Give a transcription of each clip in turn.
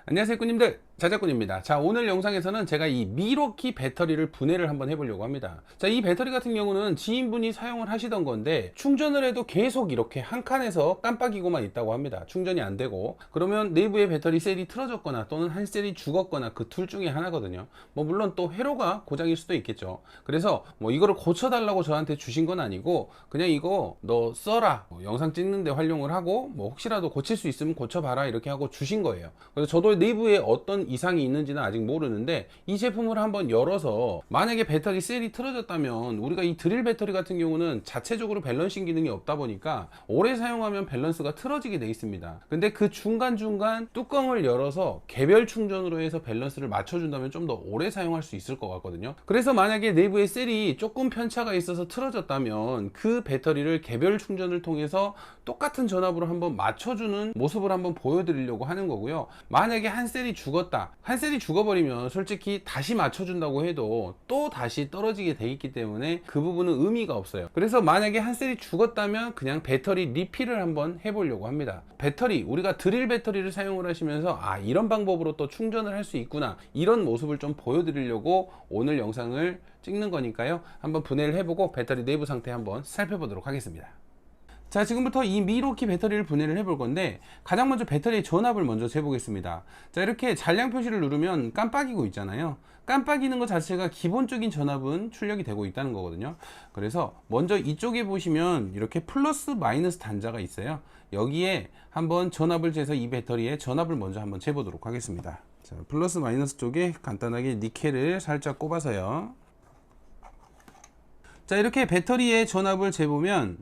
안녕하세요 꾸님들, 자작꾼입니다. 자, 오늘 영상에서는 제가 이 미러키 배터리를 분해를 한번 해보려고 합니다. 자, 이 배터리 같은 경우는 지인분이 사용을 하시던 건데 충전을 해도 계속 이렇게 한 칸에서 깜빡이고만 있다고 합니다. 충전이 안 되고, 그러면 내부의 배터리 셀이 틀어졌거나 또는 한 셀이 죽었거나 그 둘 중에 하나거든요. 물론 또 회로가 고장일 수도 있겠죠. 그래서 이거를 고쳐달라고 저한테 주신 건 아니고, 그냥 이거 너 써라, 영상 찍는데 활용을 하고, 혹시라도 고칠 수 있으면 고쳐봐라 이렇게 하고 주신 거예요. 그래서 저도 내부에 어떤 이상이 있는지는 아직 모르는데, 이 제품을 한번 열어서 만약에 배터리 셀이 틀어졌다면, 우리가 이 드릴 배터리 같은 경우는 자체적으로 밸런싱 기능이 없다 보니까 오래 사용하면 밸런스가 틀어지게 돼 있습니다. 근데 그 중간중간 뚜껑을 열어서 개별 충전으로 해서 밸런스를 맞춰준다면 좀 더 오래 사용할 수 있을 것 같거든요. 그래서 만약에 내부에 셀이 조금 편차가 있어서 틀어졌다면 그 배터리를 개별 충전을 통해서 똑같은 전압으로 한번 맞춰주는 모습을 한번 보여드리려고 하는 거고요. 만약에 한 셀이 죽었다, 한 셀이 죽어버리면 솔직히 다시 맞춰준다고 해도 또 다시 떨어지게 돼 있기 때문에 그 부분은 의미가 없어요. 그래서 만약에 한 셀이 죽었다면 그냥 배터리 리필을 한번 해보려고 합니다. 배터리, 우리가 드릴 배터리를 사용을 하시면서 이런 방법으로 또 충전을 할 수 있구나, 이런 모습을 좀 보여드리려고 오늘 영상을 찍는 거니까요. 한번 분해를 해보고 배터리 내부 상태 한번 살펴보도록 하겠습니다. 자, 지금부터 이 미러키 배터리를 분해를 해볼 건데, 가장 먼저 배터리의 전압을 먼저 재보겠습니다. 자, 이렇게 잔량 표시를 누르면 깜빡이고 있잖아요. 깜빡이는 것 자체가 기본적인 전압은 출력이 되고 있다는 거거든요. 그래서 먼저 이쪽에 보시면 이렇게 플러스 마이너스 단자가 있어요. 여기에 한번 전압을 재서 이 배터리의 전압을 먼저 한번 재보도록 하겠습니다. 자, 플러스 마이너스 쪽에 간단하게 니켈을 살짝 꼽아서요. 자, 이렇게 배터리의 전압을 재보면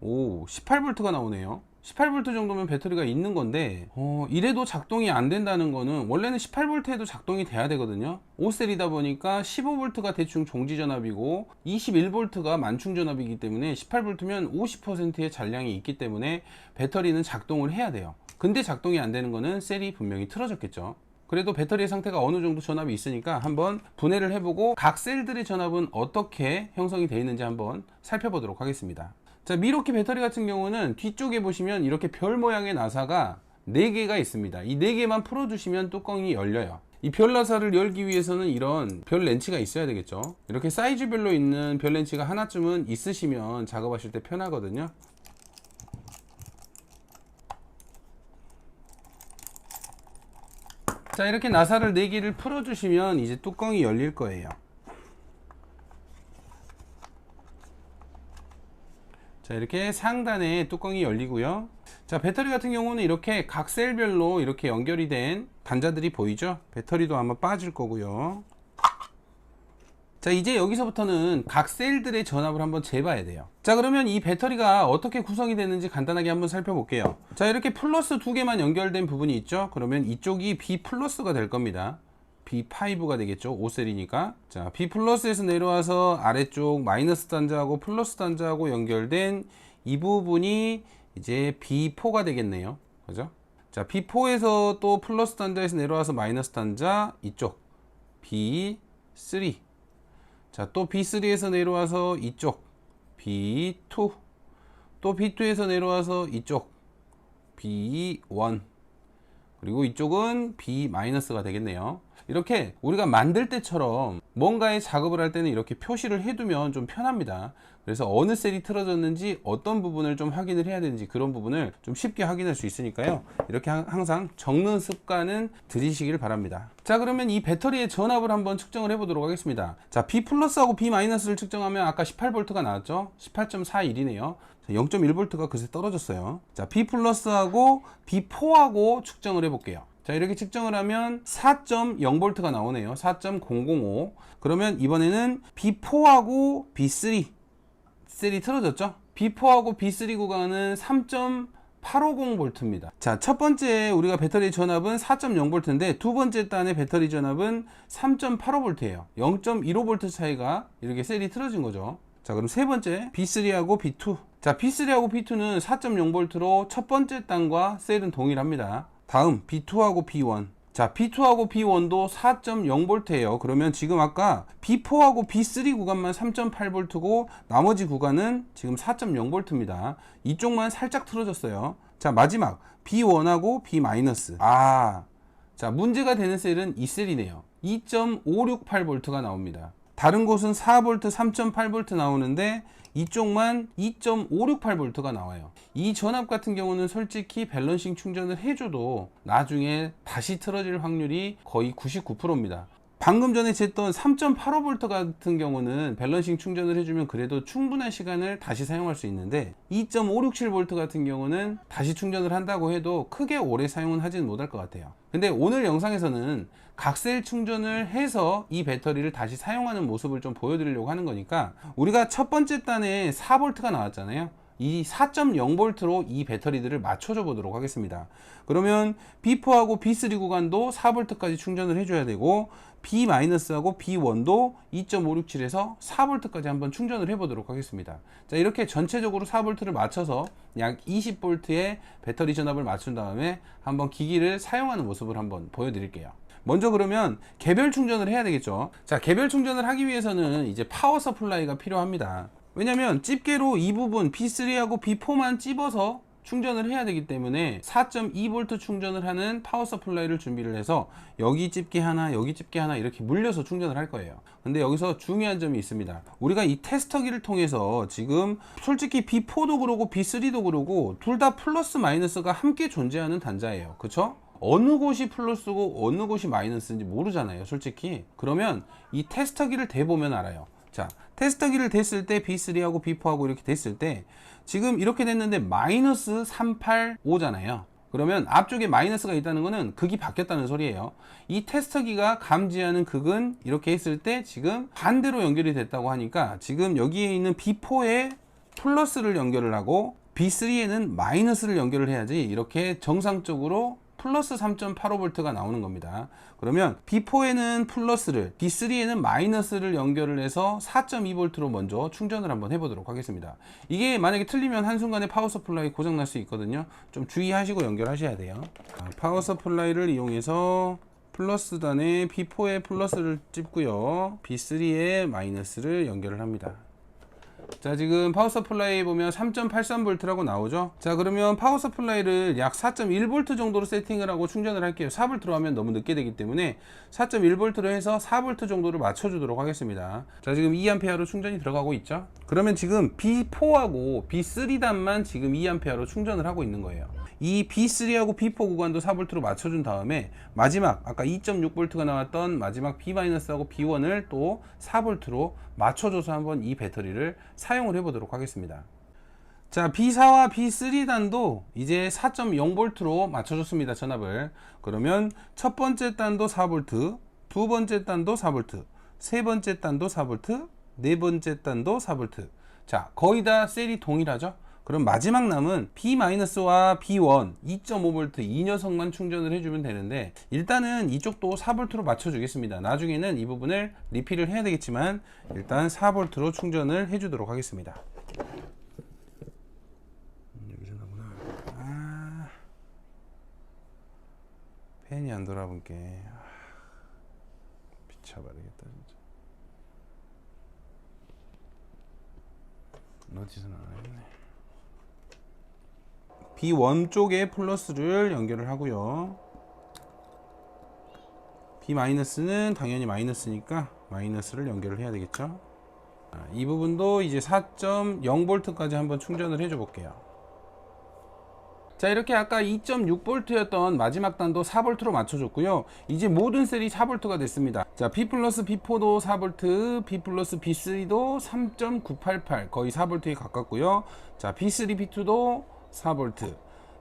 18V가 나오네요. 18V 정도면 배터리가 있는 건데, 이래도 작동이 안 된다는 거는, 원래는 18V에도 작동이 돼야 되거든요. 5셀이다 보니까 15V가 대충 종지 전압이고 21V가 만충 전압이기 때문에 18V면 50%의 잔량이 있기 때문에 배터리는 작동을 해야 돼요. 근데 작동이 안 되는 거는 셀이 분명히 틀어졌겠죠. 그래도 배터리의 상태가 어느 정도 전압이 있으니까 한번 분해를 해보고 각 셀들의 전압은 어떻게 형성이 되어 있는지 한번 살펴보도록 하겠습니다. 자, 미러키 배터리 같은 경우는 뒤쪽에 보시면 이렇게 별 모양의 나사가 4개가 있습니다. 이 4개만 풀어주시면 뚜껑이 열려요. 이 별 나사를 열기 위해서는 이런 별 렌치가 있어야 되겠죠. 이렇게 사이즈별로 있는 별 렌치가 하나쯤은 있으시면 작업하실 때 편하거든요. 자, 이렇게 나사를 4개를 풀어주시면 이제 뚜껑이 열릴 거예요. 자, 이렇게 상단에 뚜껑이 열리고요. 자, 배터리 같은 경우는 이렇게 각 셀별로 이렇게 연결이 된 단자들이 보이죠? 배터리도 아마 빠질 거고요. 자, 이제 여기서부터는 각 셀들의 전압을 한번 재봐야 돼요. 자, 그러면 이 배터리가 어떻게 구성이 되는지 간단하게 한번 살펴볼게요. 자, 이렇게 플러스 2개만 연결된 부분이 있죠? 그러면 이쪽이 B 플러스가 될 겁니다. B5가 되겠죠. 5셀이니까. 자, B 플러스에서 내려와서 아래쪽 마이너스 단자하고 플러스 단자하고 연결된 이 부분이 이제 B4가 되겠네요. 그죠? 자, B4에서 또 플러스 단자에서 내려와서 마이너스 단자 이쪽 B3. 자, 또 B3에서 내려와서 이쪽 B2. 또 B2에서 내려와서 이쪽 B1. 그리고 이쪽은 B-가 되겠네요. 이렇게 우리가 만들 때처럼 뭔가의 작업을 할 때는 이렇게 표시를 해두면 좀 편합니다. 그래서 어느 셀이 틀어졌는지, 어떤 부분을 좀 확인을 해야 되는지, 그런 부분을 좀 쉽게 확인할 수 있으니까요. 이렇게 항상 적는 습관은 들이시길 바랍니다. 자, 그러면 이 배터리의 전압을 한번 측정을 해 보도록 하겠습니다. 자, B 플러스하고 B 마이너스를 측정하면 아까 18V가 나왔죠? 18.41이네요. 0.1V가 그새 떨어졌어요. 자, B 플러스하고 B4하고 측정을 해 볼게요. 자, 이렇게 측정을 하면 4.0V가 나오네요. 4.005. 그러면 이번에는 B4하고 B3 셀이 틀어졌죠? B4하고 B3 구간은 3.850V입니다. 자, 첫 번째 우리가 배터리 전압은 4.0V인데 두 번째 단의 배터리 전압은 3.85V예요. 0.15V 차이가 이렇게 셀이 틀어진 거죠. 자, 그럼 세 번째 B3하고 B2. 자, B3하고 B2는 4.0V로 첫 번째 단과 셀은 동일합니다. 다음 B2하고 B1. 자, B2하고 B1도 4.0V예요. 그러면 지금 아까 B4하고 B3 구간만 3.8V고 나머지 구간은 지금 4.0V입니다. 이쪽만 살짝 틀어졌어요. 자, 마지막 B1하고 B-. 자, 문제가 되는 셀은 이 셀이네요. 2.568V가 나옵니다. 다른 곳은 4V, 3.8V 나오는데 이쪽만 2.568V가 나와요. 이 전압 같은 경우는 솔직히 밸런싱 충전을 해줘도 나중에 다시 틀어질 확률이 거의 99%입니다. 방금 전에 쟀던 3.85V 같은 경우는 밸런싱 충전을 해주면 그래도 충분한 시간을 다시 사용할 수 있는데 2.567V 같은 경우는 다시 충전을 한다고 해도 크게 오래 사용은 하지는 못할 것 같아요. 근데 오늘 영상에서는 각셀 충전을 해서 이 배터리를 다시 사용하는 모습을 좀 보여드리려고 하는 거니까, 우리가 첫 번째 단에 4V가 나왔잖아요. 이 4.0V로 이 배터리들을 맞춰줘 보도록 하겠습니다. 그러면 B4하고 B3 구간도 4V까지 충전을 해줘야 되고, B-하고 B1도 2.567에서 4V까지 한번 충전을 해 보도록 하겠습니다. 자, 이렇게 전체적으로 4V를 맞춰서 약 20V의 배터리 전압을 맞춘 다음에 한번 기기를 사용하는 모습을 한번 보여드릴게요. 먼저 그러면 개별 충전을 해야 되겠죠. 자, 개별 충전을 하기 위해서는 이제 파워 서플라이가 필요합니다. 왜냐면 집게로 이 부분 B3하고 B4만 찝어서 충전을 해야 되기 때문에 4.2V 충전을 하는 파워 서플라이를 준비를 해서 여기 집게 하나, 여기 집게 하나 이렇게 물려서 충전을 할 거예요. 근데 여기서 중요한 점이 있습니다. 우리가 이 테스터기를 통해서 지금 솔직히 B4도 그러고 B3도 그러고 둘 다 플러스 마이너스가 함께 존재하는 단자예요. 그쵸? 어느 곳이 플러스고 어느 곳이 마이너스인지 모르잖아요, 솔직히. 그러면 이 테스터기를 대보면 알아요. 자, 테스터기를 댔을 때 B3하고 B4하고 이렇게 됐을 때 지금 이렇게 됐는데 마이너스 385잖아요. 그러면 앞쪽에 마이너스가 있다는 것은 극이 바뀌었다는 소리예요. 이 테스터기가 감지하는 극은 이렇게 했을 때 지금 반대로 연결이 됐다고 하니까 지금 여기에 있는 B4에 플러스를 연결을 하고 B3에는 마이너스를 연결을 해야지 이렇게 정상적으로 플러스 3.85V가 나오는 겁니다. 그러면 B4에는 플러스를, B3에는 마이너스를 연결을 해서 4.2V로 먼저 충전을 한번 해보도록 하겠습니다. 이게 만약에 틀리면 한순간에 파워 서플라이 고장 날 수 있거든요. 좀 주의하시고 연결하셔야 돼요. 파워 서플라이를 이용해서 플러스 단에 B4에 플러스를 찝고요, B3에 마이너스를 연결을 합니다. 자, 지금 파워 서플라이 보면 3.83V라고 나오죠. 자, 그러면 파워 서플라이를 약 4.1V 정도로 세팅을 하고 충전을 할게요. 4V로 하면 너무 늦게 되기 때문에 4.1V로 해서 4V 정도를 맞춰주도록 하겠습니다. 자, 지금 2A로 충전이 들어가고 있죠. 그러면 지금 B4하고 B3단만 지금 2A로 충전을 하고 있는 거예요. 이 B3하고 B4 구간도 4V로 맞춰준 다음에 마지막 아까 2.6V가 나왔던 마지막 B-하고 B1을 또 4V로 맞춰줘서 한번 이 배터리를 사용을 해보도록 하겠습니다. 자, B4와 B3단도 이제 4.0V로 맞춰줬습니다, 전압을. 그러면 첫 번째 단도 4V, 두 번째 단도 4V, 세 번째 단도 4V, 네 번째 단도 4V. 자, 거의 다 셀이 동일하죠. 그럼 마지막 남은 B-와 B1 2.5V 이 녀석만 충전을 해주면 되는데, 일단은 이쪽도 4V로 맞춰주겠습니다. 나중에는 이 부분을 리필을 해야 되겠지만 일단 4V로 충전을 해주도록 하겠습니다. 여기서 나구나. 펜이 안 돌아본게 미쳐버리겠다 진짜. 어디서 나와있네. B1 쪽에 플러스를 연결을 하고요, B-는 당연히 마이너스니까 마이너스를 연결을 해야 되겠죠. 이 부분도 이제 4.0V까지 한번 충전을 해줘 볼게요. 자, 이렇게 아까 2.6V였던 마지막 단도 4V로 맞춰줬고요. 이제 모든 셀이 4V가 됐습니다. 자, B 플러스 B4도 4V, B 플러스 B3도 3.988 거의 4V에 가깝고요. 자, B3, B2도 4V,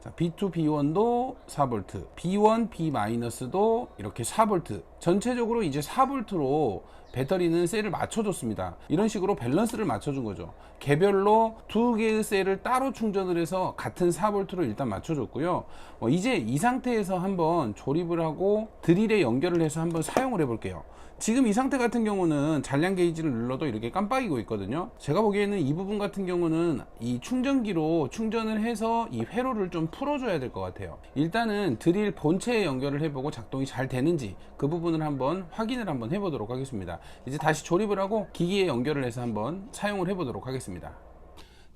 자, B2, B1도 4V, B1, B-도 이렇게 4V, 전체적으로 이제 4V로 배터리는 셀을 맞춰줬습니다. 이런 식으로 밸런스를 맞춰준 거죠. 개별로 두 개의 셀을 따로 충전을 해서 같은 4V로 일단 맞춰줬고요. 이제 이 상태에서 한번 조립을 하고 드릴에 연결을 해서 한번 사용을 해볼게요. 지금 이 상태 같은 경우는 잔량 게이지를 눌러도 이렇게 깜빡이고 있거든요. 제가 보기에는 이 부분 같은 경우는 이 충전기로 충전을 해서 이 회로를 좀 풀어줘야 될 것 같아요. 일단은 드릴 본체에 연결을 해보고 작동이 잘 되는지 그 부분을 한번 확인을 한번 해보도록 하겠습니다. 이제 다시 조립을 하고 기기에 연결을 해서 한번 사용을 해보도록 하겠습니다.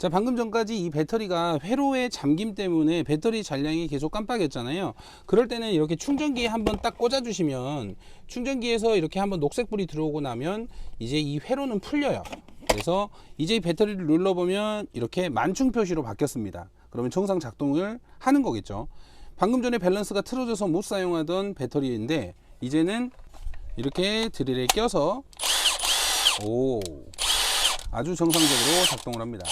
자, 방금 전까지 이 배터리가 회로의 잠김 때문에 배터리 잔량이 계속 깜빡였잖아요. 그럴 때는 이렇게 충전기에 한번 딱 꽂아 주시면 충전기에서 이렇게 한번 녹색불이 들어오고 나면 이제 이 회로는 풀려요. 그래서 이제 이 배터리를 눌러보면 이렇게 만충 표시로 바뀌었습니다. 그러면 정상 작동을 하는 거겠죠. 방금 전에 밸런스가 틀어져서 못 사용하던 배터리인데 이제는 이렇게 드릴에 껴서 아주 정상적으로 작동을 합니다.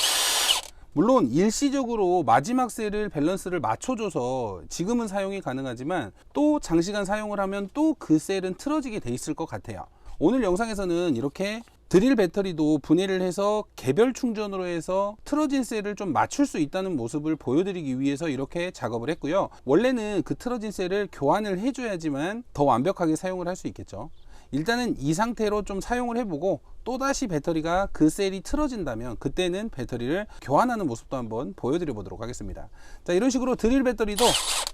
물론 일시적으로 마지막 셀을 밸런스를 맞춰줘서 지금은 사용이 가능하지만 또 장시간 사용을 하면 또 그 셀은 틀어지게 돼 있을 것 같아요. 오늘 영상에서는 이렇게 드릴 배터리도 분해를 해서 개별 충전으로 해서 틀어진 셀을 좀 맞출 수 있다는 모습을 보여드리기 위해서 이렇게 작업을 했고요. 원래는 그 틀어진 셀을 교환을 해줘야지만 더 완벽하게 사용을 할 수 있겠죠. 일단은 이 상태로 좀 사용을 해보고 또다시 배터리가 그 셀이 틀어진다면 그때는 배터리를 교환하는 모습도 한번 보여드려 보도록 하겠습니다. 자, 이런 식으로 드릴 배터리도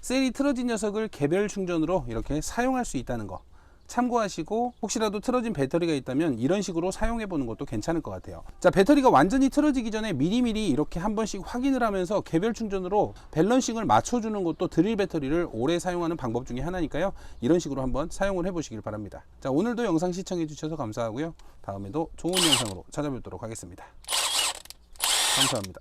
셀이 틀어진 녀석을 개별 충전으로 이렇게 사용할 수 있다는 거 참고하시고, 혹시라도 틀어진 배터리가 있다면 이런 식으로 사용해 보는 것도 괜찮을 것 같아요. 자, 배터리가 완전히 틀어지기 전에 미리미리 이렇게 한 번씩 확인을 하면서 개별 충전으로 밸런싱을 맞춰주는 것도 드릴 배터리를 오래 사용하는 방법 중에 하나니까요. 이런 식으로 한번 사용을 해 보시길 바랍니다. 자, 오늘도 영상 시청해 주셔서 감사하고요. 다음에도 좋은 영상으로 찾아뵙도록 하겠습니다. 감사합니다.